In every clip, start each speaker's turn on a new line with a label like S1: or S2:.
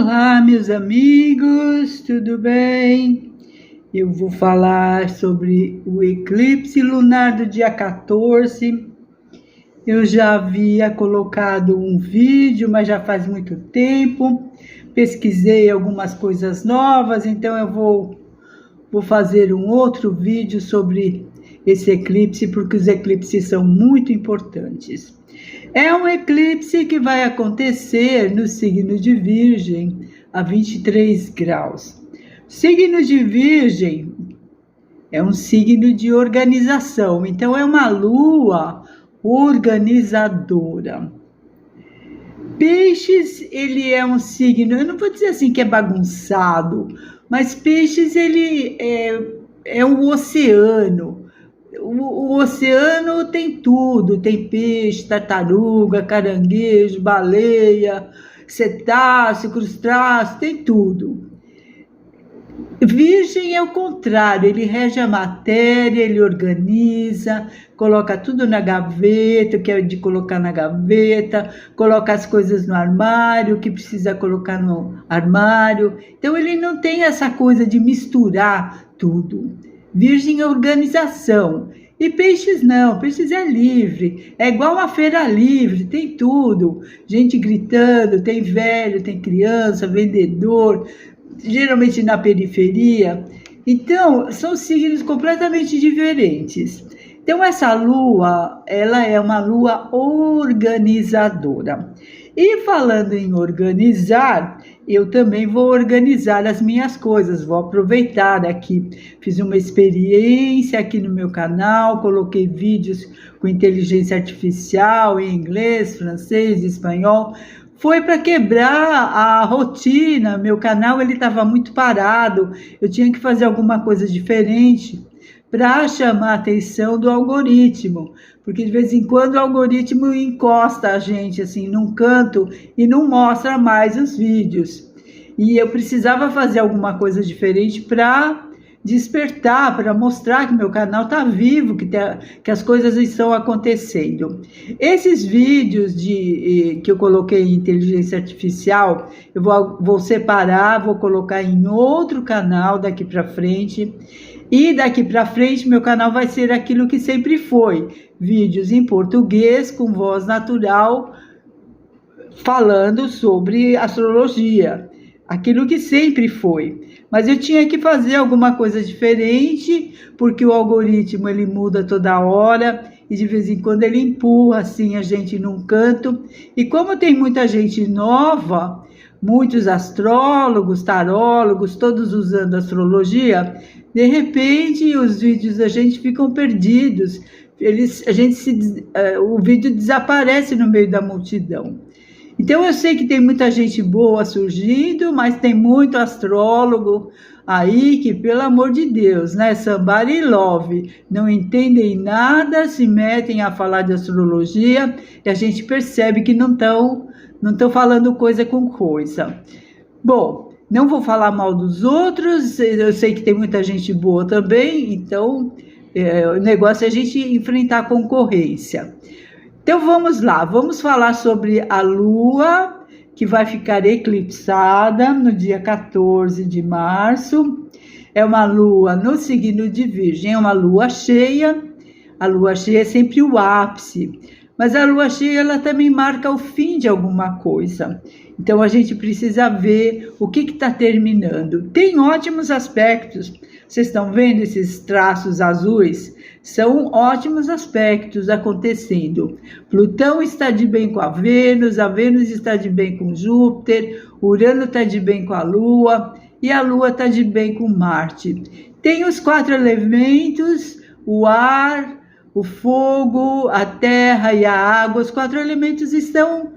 S1: Olá, meus amigos, tudo bem? Eu vou falar sobre o eclipse lunar do dia 14. Eu já havia colocado um vídeo, mas já faz muito tempo. Pesquisei algumas coisas novas, então eu vou fazer um outro vídeo sobre esse eclipse, porque os eclipses são muito importantes. É um eclipse que vai acontecer no signo de Virgem, a 23 graus. Signo de Virgem é um signo de organização, então é uma lua organizadora. Peixes, ele é um signo, eu não vou dizer assim que é bagunçado, mas Peixes, ele é um oceano. O oceano tem tudo, tem peixe, tartaruga, caranguejo, baleia, cetáceo, crustáceo, tem tudo. Virgem é o contrário, ele rege a matéria, ele organiza, coloca tudo na gaveta, o que é de colocar na gaveta, coloca as coisas no armário, o que precisa colocar no armário. Então ele não tem essa coisa de misturar tudo. Virgem é organização. E Peixes não, Peixes é livre, é igual uma feira livre, tem tudo. Gente gritando, tem velho, tem criança, vendedor, geralmente na periferia. Então, são signos completamente diferentes. Então, essa lua, ela é uma lua organizadora. E falando em organizar, eu também vou organizar as minhas coisas, vou aproveitar aqui. Fiz uma experiência aqui no meu canal, coloquei vídeos com inteligência artificial em inglês, francês, espanhol. Foi para quebrar a rotina, meu canal ele estava muito parado, eu tinha que fazer alguma coisa diferente para chamar a atenção do algoritmo, porque de vez em quando o algoritmo encosta a gente assim num canto e não mostra mais os vídeos. E eu precisava fazer alguma coisa diferente para despertar, para mostrar que meu canal está vivo, que as coisas estão acontecendo. Esses vídeos que eu coloquei em inteligência artificial, eu vou separar, vou colocar em outro canal daqui para frente. E daqui para frente, meu canal vai ser aquilo que sempre foi: vídeos em português, com voz natural, falando sobre astrologia. Aquilo que sempre foi. Mas eu tinha que fazer alguma coisa diferente, porque o algoritmo ele muda toda hora e de vez em quando ele empurra assim a gente num canto. E como tem muita gente nova, muitos astrólogos, tarólogos, todos usando astrologia, de repente os vídeos da gente ficam perdidos. O vídeo desaparece no meio da multidão. Então eu sei que tem muita gente boa surgindo, mas tem muito astrólogo aí que, pelo amor de Deus, né, somebody love, não entendem nada, se metem a falar de astrologia e a gente percebe que não estão falando coisa com coisa. Bom, não vou falar mal dos outros, eu sei que tem muita gente boa também, então o negócio é a gente enfrentar a concorrência. Então vamos lá, vamos falar sobre a lua que vai ficar eclipsada no dia 14 de março. É uma lua no signo de Virgem, é uma lua cheia. A lua cheia é sempre o ápice, mas a lua cheia ela também marca o fim de alguma coisa. Então a gente precisa ver o que está terminando. Tem ótimos aspectos. Vocês estão vendo esses traços azuis? São ótimos aspectos acontecendo. Plutão está de bem com a Vênus está de bem com Júpiter, Urano está de bem com a Lua e a Lua está de bem com Marte. Tem os 4 elementos, o ar, o fogo, a terra e a água. Os 4 elementos estão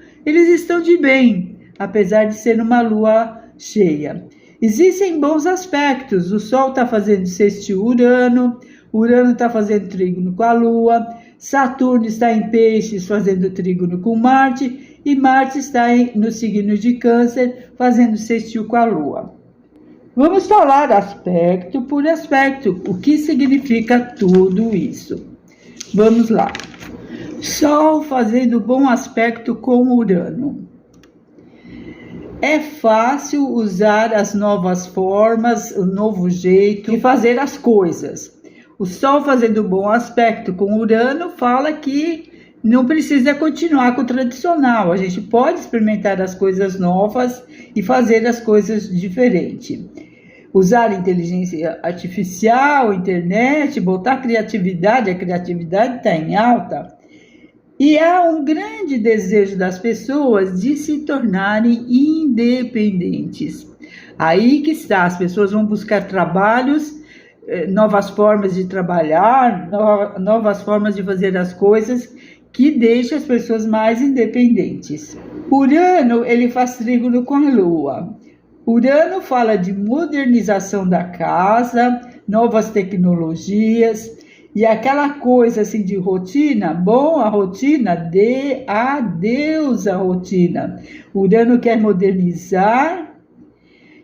S1: de bem, apesar de ser uma lua cheia. Existem bons aspectos, o Sol está fazendo sextil Urano está fazendo trígono com a Lua, Saturno está em Peixes fazendo trígono com Marte, e Marte está no signo de Câncer fazendo sextil com a Lua. Vamos falar aspecto por aspecto, o que significa tudo isso. Vamos lá. Sol fazendo bom aspecto com Urano. É fácil usar as novas formas, o novo jeito de fazer as coisas. O Sol fazendo bom aspecto com Urano fala que não precisa continuar com o tradicional. A gente pode experimentar as coisas novas e fazer as coisas diferentes. Usar inteligência artificial, internet, botar criatividade, a criatividade está em alta. E há um grande desejo das pessoas de se tornarem independentes. Aí que está, as pessoas vão buscar trabalhos, novas formas de trabalhar, novas formas de fazer as coisas que deixam as pessoas mais independentes. Urano, ele faz trígono com a Lua. Urano fala de modernização da casa, novas tecnologias, e aquela coisa assim de rotina, bom, a rotina, dê adeus à rotina. Urano quer modernizar,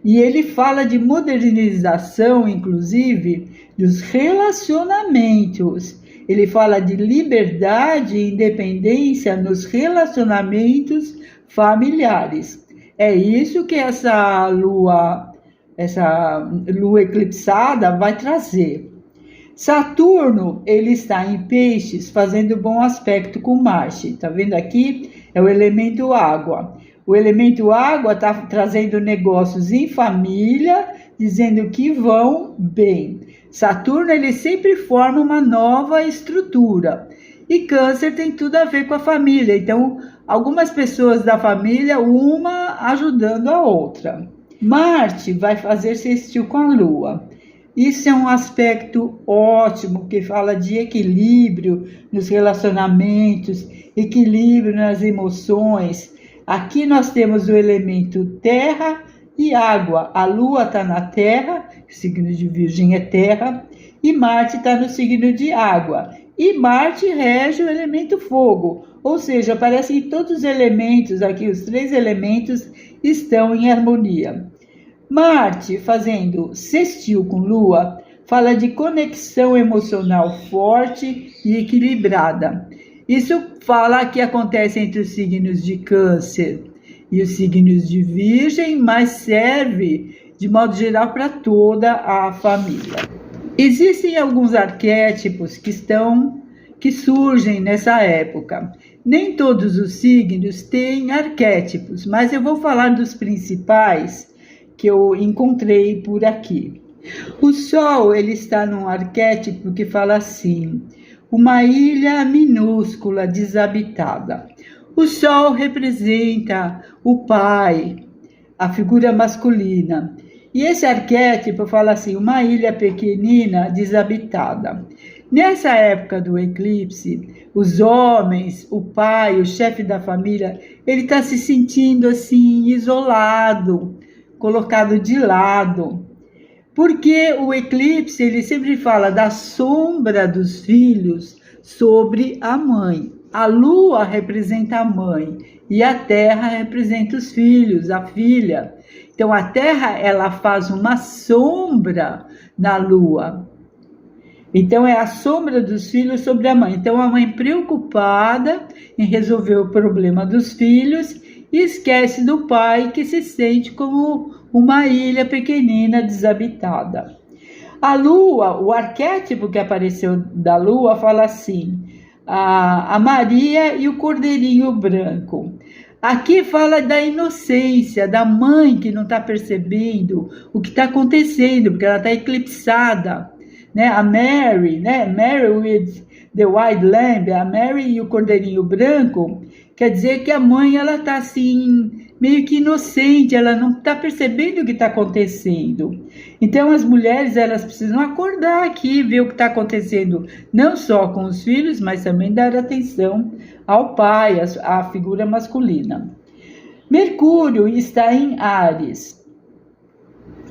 S1: e ele fala de modernização, inclusive, dos relacionamentos. Ele fala de liberdade e independência nos relacionamentos familiares. É isso que essa lua eclipsada vai trazer. Saturno, ele está em Peixes, fazendo bom aspecto com Marte. Tá vendo aqui? É o elemento água. O elemento água está trazendo negócios em família, dizendo que vão bem. Saturno, ele sempre forma uma nova estrutura. E Câncer tem tudo a ver com a família. Então, algumas pessoas da família, uma ajudando a outra. Marte vai fazer sextil com a Lua. Isso é um aspecto ótimo, que fala de equilíbrio nos relacionamentos, equilíbrio nas emoções. Aqui nós temos o elemento terra e água. A Lua está na terra, o signo de Virgem é terra, e Marte está no signo de água. E Marte rege o elemento fogo, ou seja, parece que todos os elementos aqui, os 3 elementos, estão em harmonia. Marte, fazendo sextil com Lua, fala de conexão emocional forte e equilibrada. Isso fala que acontece entre os signos de Câncer e os signos de Virgem, mas serve de modo geral para toda a família. Existem alguns arquétipos que surgem nessa época. Nem todos os signos têm arquétipos, mas eu vou falar dos principais que eu encontrei por aqui. O Sol, ele está num arquétipo que fala assim: uma ilha minúscula, desabitada. O Sol representa o pai, a figura masculina. E esse arquétipo fala assim: uma ilha pequenina, desabitada. Nessa época do eclipse, os homens, o pai, o chefe da família, ele está se sentindo assim, isolado, colocado de lado. Porque o eclipse, ele sempre fala da sombra dos filhos sobre a mãe. A lua representa a mãe e a terra representa os filhos, a filha. Então a terra, ela faz uma sombra na lua. Então é a sombra dos filhos sobre a mãe. Então a mãe preocupada em resolver o problema dos filhos e esquece do pai, que se sente como uma ilha pequenina desabitada. A lua, o arquétipo que apareceu da lua fala assim: a Maria e o cordeirinho branco. Aqui fala da inocência, da mãe que não está percebendo o que está acontecendo, porque ela está eclipsada. Né? A Mary, né? Mary with the White Lamb, a Mary e o cordeirinho branco, quer dizer que a mãe, ela está assim, meio que inocente, ela não está percebendo o que está acontecendo. Então as mulheres, elas precisam acordar aqui, ver o que está acontecendo, não só com os filhos, mas também dar atenção ao pai, à figura masculina. Mercúrio está em Áries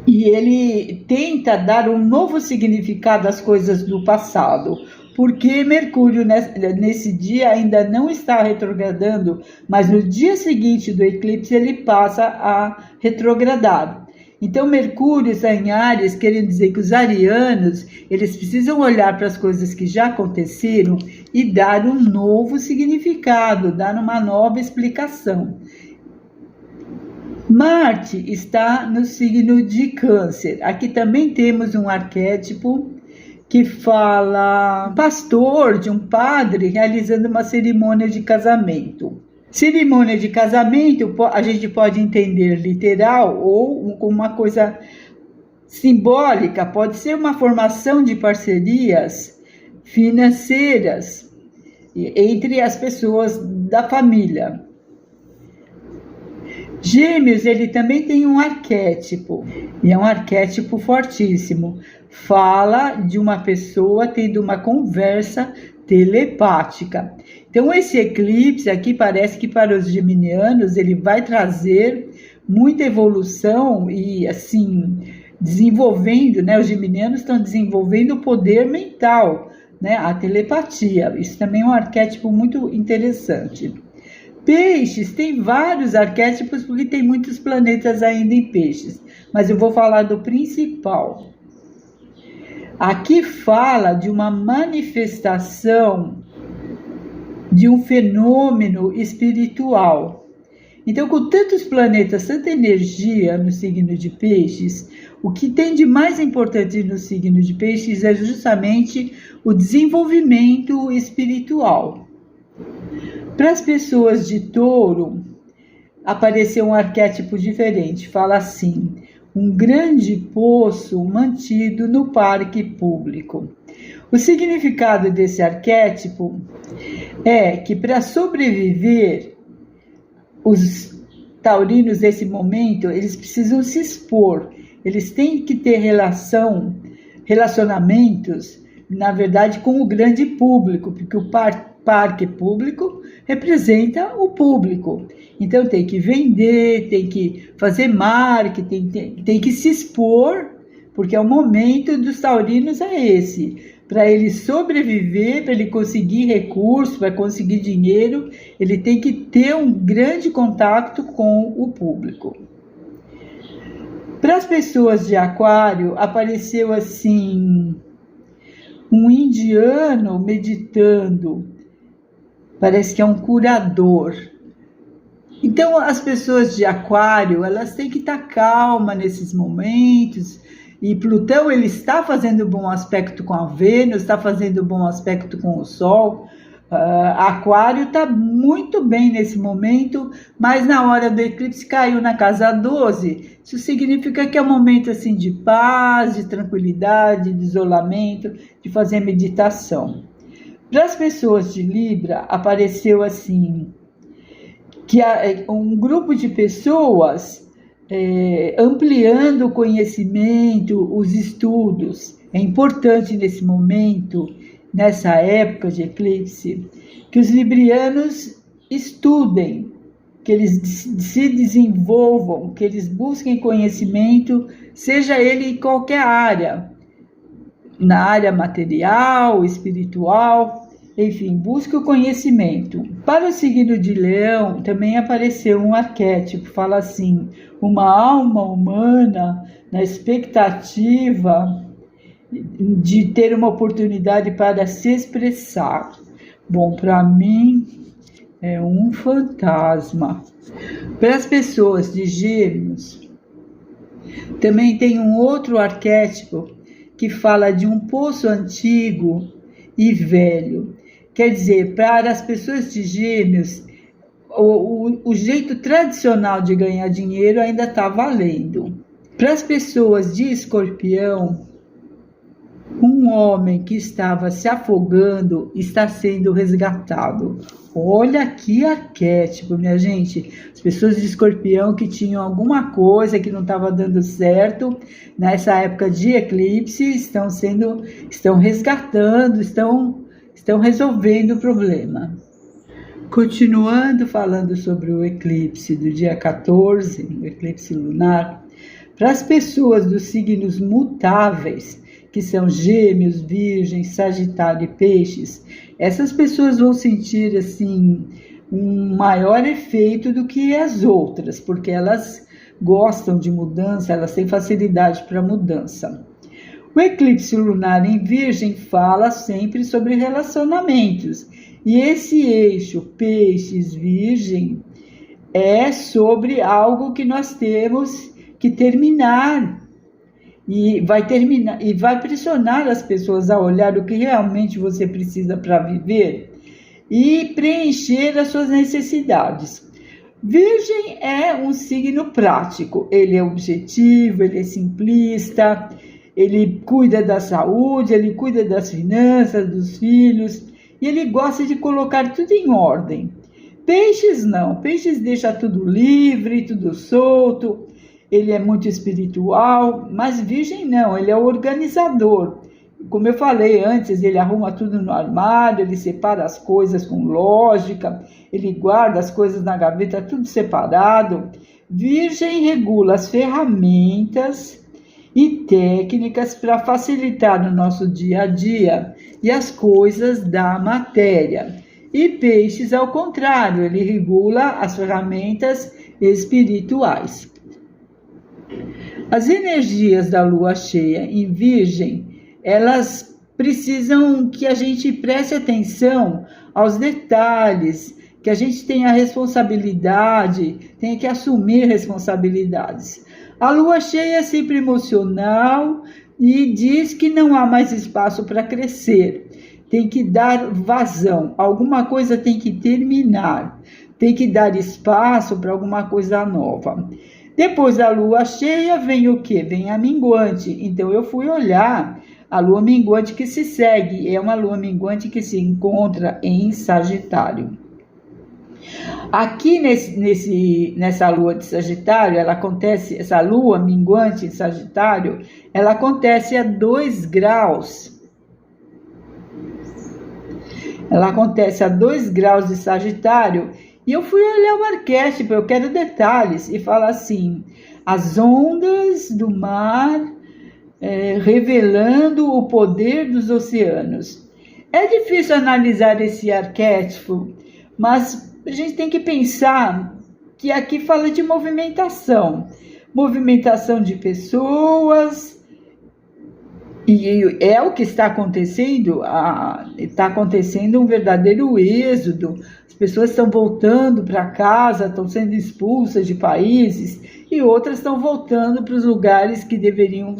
S1: e ele tenta dar um novo significado às coisas do passado, porque Mercúrio nesse dia ainda não está retrogradando, mas no dia seguinte do eclipse ele passa a retrogradar. Então Mercúrio está em Áries, querendo dizer que os arianos, eles precisam olhar para as coisas que já aconteceram e dar um novo significado, dar uma nova explicação. Marte está no signo de Câncer. Aqui também temos um arquétipo que fala pastor, de um padre realizando uma cerimônia de casamento. Cerimônia de casamento a gente pode entender literal ou como uma coisa simbólica, pode ser uma formação de parcerias financeiras entre as pessoas da família. Gêmeos, ele também tem um arquétipo, e é um arquétipo fortíssimo. Fala de uma pessoa tendo uma conversa telepática. Então, esse eclipse aqui parece que para os geminianos ele vai trazer muita evolução e, assim, desenvolvendo, né? Os geminianos estão desenvolvendo o poder mental, né? A telepatia. Isso também é um arquétipo muito interessante. Peixes tem vários arquétipos porque tem muitos planetas ainda em peixes, mas eu vou falar do principal. Aqui fala de uma manifestação de um fenômeno espiritual. Então, com tantos planetas, tanta energia no signo de peixes, o que tem de mais importante no signo de peixes é justamente o desenvolvimento espiritual. Para as pessoas de touro, apareceu um arquétipo diferente. Fala assim: um grande poço mantido no parque público. O significado desse arquétipo é que para sobreviver, os taurinos nesse momento, eles precisam se expor. Eles têm que ter relacionamentos, na verdade, com o grande público, porque o parque público representa o público. Então tem que vender, tem que fazer marketing, tem que se expor, porque é o momento dos taurinos é esse. Para ele sobreviver, para ele conseguir recursos, para conseguir dinheiro, ele tem que ter um grande contato com o público. Para as pessoas de aquário, apareceu assim um indiano meditando. Parece que é um curador. Então, as pessoas de aquário, elas têm que estar calmas nesses momentos. E Plutão, ele está fazendo bom aspecto com a Vênus, está fazendo bom aspecto com o Sol. Aquário está muito bem nesse momento, mas na hora do eclipse caiu na casa 12. Isso significa que é um momento assim de paz, de tranquilidade, de isolamento, de fazer meditação. Para as pessoas de Libra, apareceu assim, que um grupo de pessoas ampliando o conhecimento, os estudos. É importante nesse momento, nessa época de eclipse, que os librianos estudem, que eles se desenvolvam, que eles busquem conhecimento, seja ele em qualquer área, na área material, espiritual, enfim, busque o conhecimento. Para o signo de Leão, também apareceu um arquétipo, fala assim, uma alma humana na expectativa de ter uma oportunidade para se expressar. Bom, para mim é um fantasma. Para as pessoas de Gêmeos, também tem um outro arquétipo que fala de um poço antigo e velho. Quer dizer, para as pessoas de Gêmeos, o jeito tradicional de ganhar dinheiro ainda está valendo. Para as pessoas de Escorpião, um homem que estava se afogando está sendo resgatado. Olha que arquétipo, minha gente. As pessoas de Escorpião que tinham alguma coisa que não estava dando certo nessa época de eclipse estão resgatando, estão resolvendo o problema. Continuando falando sobre o eclipse do dia 14, o eclipse lunar, para as pessoas dos signos mutáveis, que são Gêmeos, Virgem, Sagitário e Peixes, essas pessoas vão sentir assim um maior efeito do que as outras, porque elas gostam de mudança, elas têm facilidade para mudança. O eclipse lunar em Virgem fala sempre sobre relacionamentos, e esse eixo Peixes-Virgem é sobre algo que nós temos que terminar. E vai pressionar as pessoas a olhar o que realmente você precisa para viver e preencher as suas necessidades. Virgem é um signo prático, ele é objetivo, ele é simplista, ele cuida da saúde, ele cuida das finanças, dos filhos, e ele gosta de colocar tudo em ordem. Peixes não, Peixes deixa tudo livre, tudo solto, ele é muito espiritual, mas Virgem não, ele é o organizador. Como eu falei antes, ele arruma tudo no armário, ele separa as coisas com lógica, ele guarda as coisas na gaveta, tudo separado. Virgem regula as ferramentas e técnicas para facilitar no nosso dia a dia e as coisas da matéria. E Peixes, ao contrário, ele regula as ferramentas espirituais. As energias da lua cheia em Virgem, elas precisam que a gente preste atenção aos detalhes, que a gente tenha responsabilidade, tenha que assumir responsabilidades. A lua cheia é sempre emocional e diz que não há mais espaço para crescer. Tem que dar vazão, alguma coisa tem que terminar, tem que dar espaço para alguma coisa nova. Depois da lua cheia vem o quê? Vem a minguante. Então eu fui olhar a lua minguante que se segue, é uma lua minguante que se encontra em Sagitário. Aqui nessa lua de Sagitário, essa lua minguante em Sagitário, ela acontece a 2 graus. Ela acontece a 2 graus de Sagitário. E eu fui olhar o arquétipo, eu quero detalhes, e fala assim: as ondas do mar revelando o poder dos oceanos. É difícil analisar esse arquétipo, mas a gente tem que pensar que aqui fala de movimentação de pessoas, e é o que está acontecendo, está acontecendo um verdadeiro êxodo. As pessoas estão voltando para casa, estão sendo expulsas de países, e outras estão voltando para os lugares que deveriam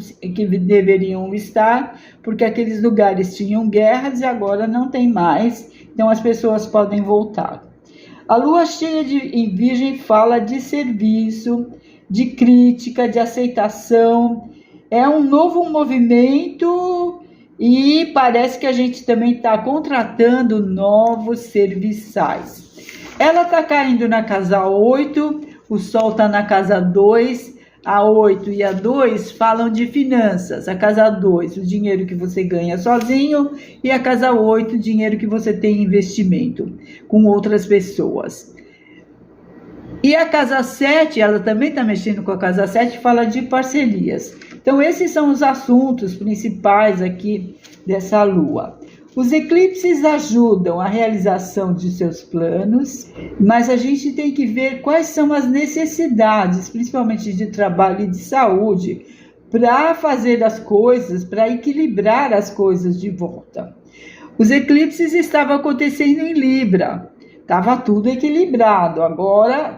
S1: estar, porque aqueles lugares tinham guerras e agora não tem mais, então as pessoas podem voltar. A lua cheia em Virgem fala de serviço, de crítica, de aceitação. É um novo movimento e parece que a gente também está contratando novos serviçais. Ela está caindo na casa 8, o Sol está na casa 2, a 8 e a 2 falam de finanças. A casa 2, o dinheiro que você ganha sozinho, e a casa 8, o dinheiro que você tem em investimento com outras pessoas. E a casa 7, ela também está mexendo com a casa 7, fala de parcerias. Então, esses são os assuntos principais aqui dessa lua. Os eclipses ajudam a realização de seus planos, mas a gente tem que ver quais são as necessidades, principalmente de trabalho e de saúde, para fazer as coisas, para equilibrar as coisas de volta. Os eclipses estavam acontecendo em Libra. Estava tudo equilibrado, agora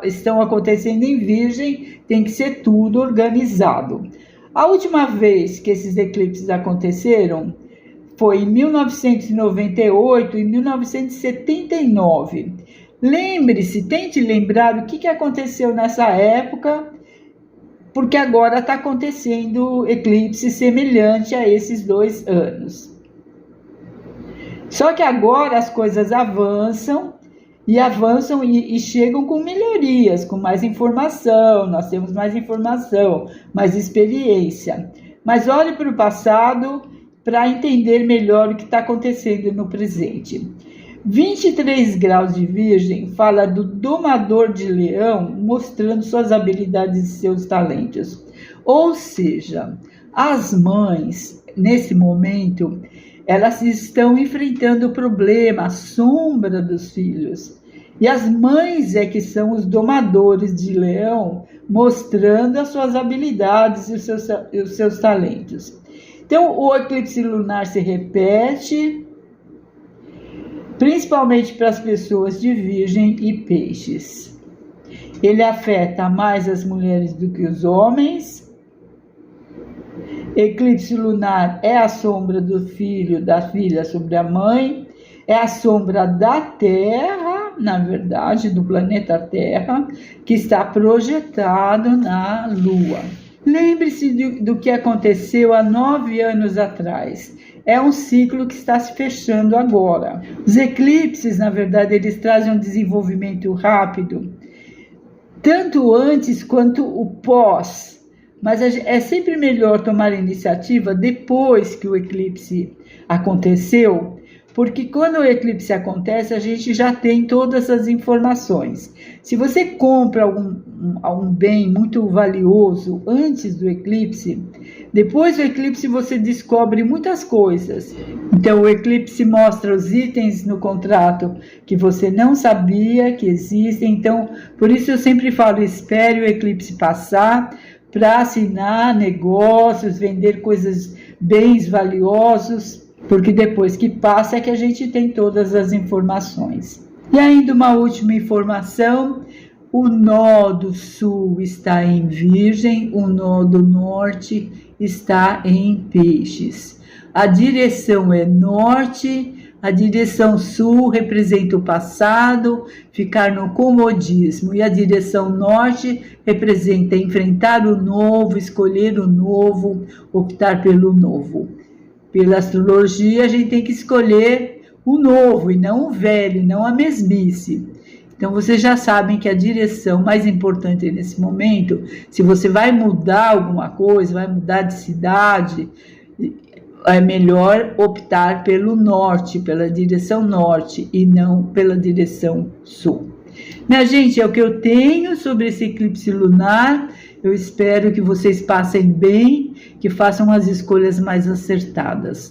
S1: estão acontecendo em Virgem, tem que ser tudo organizado. A última vez que esses eclipses aconteceram foi em 1998 e 1979. Lembre-se, tente lembrar o que aconteceu nessa época, porque agora está acontecendo eclipse semelhante a esses 2 anos. Só que agora as coisas avançam e chegam com melhorias, com mais informação, nós temos mais informação, mais experiência. Mas olhe para o passado para entender melhor o que está acontecendo no presente. 23 graus de Virgem fala do domador de leão mostrando suas habilidades e seus talentos. Ou seja, as mães, nesse momento, elas estão enfrentando o problema, a sombra dos filhos. E as mães é que são os domadores de leão, mostrando as suas habilidades e os seus talentos. Então, o eclipse lunar se repete, principalmente para as pessoas de Virgem e Peixes. Ele afeta mais as mulheres do que os homens. Eclipse lunar é a sombra do filho, da filha sobre a mãe. É a sombra da Terra, na verdade, do planeta Terra, que está projetado na Lua. Lembre-se do que aconteceu há 9 anos atrás. É um ciclo que está se fechando agora. Os eclipses, na verdade, eles trazem um desenvolvimento rápido, tanto antes quanto o pós. Mas é sempre melhor tomar iniciativa depois que o eclipse aconteceu, porque quando o eclipse acontece, a gente já tem todas as informações. Se você compra algum bem muito valioso antes do eclipse, depois do eclipse você descobre muitas coisas. Então o eclipse mostra os itens no contrato que você não sabia que existem. Então, por isso eu sempre falo, espere o eclipse passar para assinar negócios, vender coisas, bens valiosos, porque depois que passa é que a gente tem todas as informações. E ainda uma última informação: o nó do sul está em Virgem, o nó do norte está em Peixes. A direção é norte, a direção sul representa o passado, ficar no comodismo, e a direção norte representa enfrentar o novo, escolher o novo, optar pelo novo. Pela astrologia, a gente tem que escolher o novo e não o velho, não a mesmice. Então, vocês já sabem que a direção mais importante nesse momento, se você vai mudar alguma coisa, vai mudar de cidade, é melhor optar pelo norte, pela direção norte e não pela direção sul. Minha gente, é o que eu tenho sobre esse eclipse lunar. Eu espero que vocês passem bem, que façam as escolhas mais acertadas.